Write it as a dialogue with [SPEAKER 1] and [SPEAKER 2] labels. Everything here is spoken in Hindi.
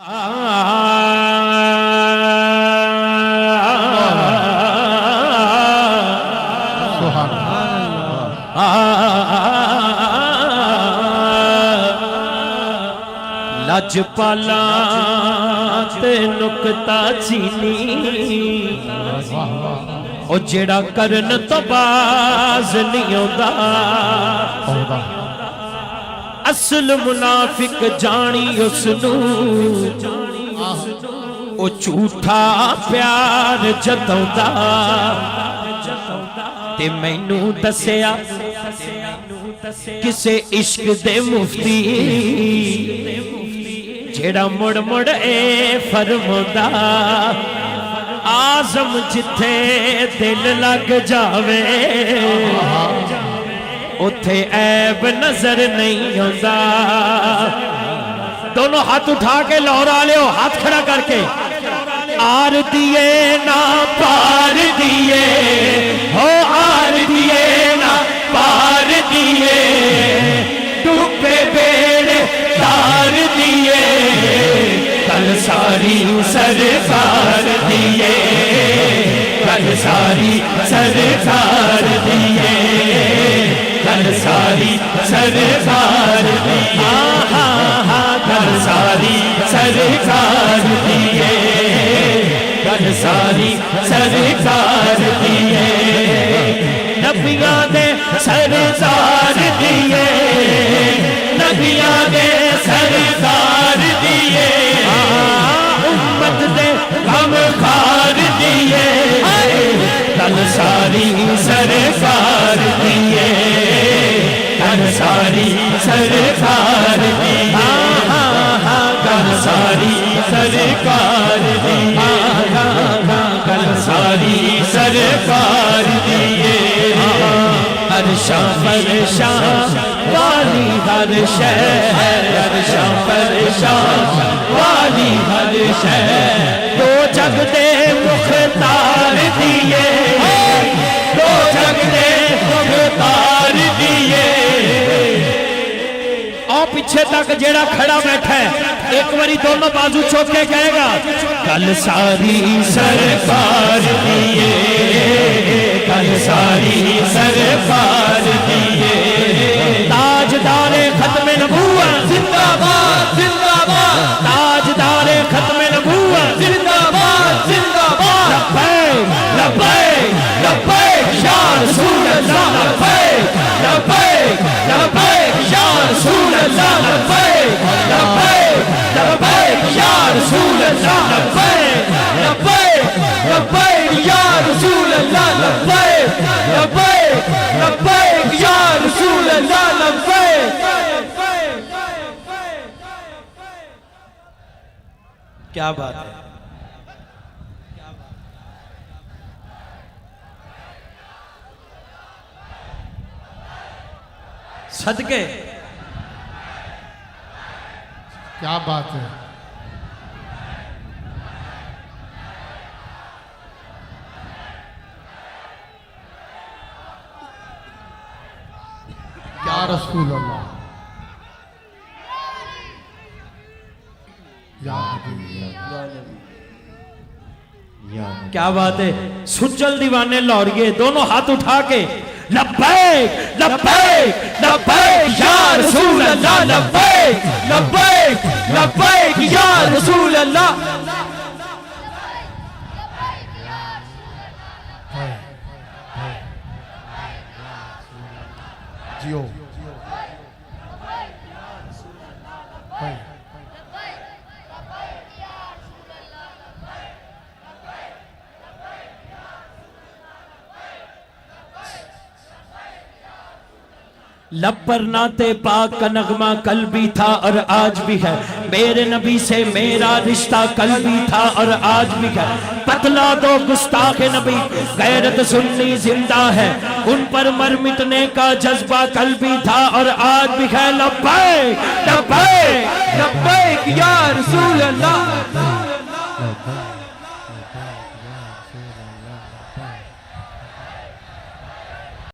[SPEAKER 1] लजपाला ते नुकता चीनी ओ जेड़ा करन तो बाज नहीं आउंदा। असल मुनाफिक जानी उसनू ओ झूठा प्यार जताउंदा। ते मैनू दसिया किसे इश्क दे मुफ्ती जेड़ा मुड़ मुड़ ए फरमांदा आज़म जिथे दिल लग जावे उथे ऐब नजर नहीं आंदा। दोनों हाथ उठा के लाहौर वाले हो, हाथ खड़ा करके आर दिए ना पार दिए हो, आर दिए ना पार दिए, डूबे बेड़े तार दिए, कल सारी सरकार दिए, कल सारी सरकार दिए, कल सारी सरकार दिए, कल सारी सरकार दिए, कल सारी सरकार दिए, नबियां दे सरदार दिए, नबियां दे सरदार दिए, उम्मत दे गमखार दिए, कल सारी सरकार दिए, कल सारी सरकार दिए, कल सारी सरकार दिए, कल सारी सरकार दिए। हर्षा फरशा वाली हर शहर, हर्षा फरशा वाली हर शहर, दो जग दे मुख्तार दिए, दो जग दे मुख्तार दिए। और पीछे तक जेड़ा खड़ा बैठा है एक बारी दोनों बाजू चौक के कहेगा कल सारी सरकार दिए, कल सारी सरकार दिए। ताजदारे खत्मे नबूवत जिंदाबाद जिंदाबाद, ताजदारे खत्मे नबूवत जिंदाबाद जिंदाबाद। लब्बैक लब्बैक लब्बैक या रसूल अल्लाह, लब्बैक लब्बैक लब्बैक या रसूल अल्लाह, लब्बैक लब्बैक लब्बैक या रसूल अल्लाह, लब्बैक लब्बैक लब्बैक या रसूल अल्लाह, लब्बैक लब्बैक लब्बैक या रसूल अल्लाह, लब्बैक। क्या बात है, सदके
[SPEAKER 2] क्या बात है। या रसूल अल्लाह, या
[SPEAKER 1] क्या बात है। सुचल दीवाने लौरिए दोनों हाथ उठा के लब्बैक लब्बैक लब्बैक या रसूल अल्लाह, लब्बैक लब्बैक लब्बैक या रसूल अल्लाह।
[SPEAKER 2] जियो
[SPEAKER 1] लब पर नाते पाक का नगमा कल भी था और आज भी है, मेरे नबी से मेरा रिश्ता कल भी था और आज भी है। पतला दो गुस्ताख नबी गैरत सुन्नी जिंदा है, उन पर मर मिटने का जज्बा कल भी था और आज भी है। लब्बैक लब्बैक लब्बैक या रसूल अल्लाह।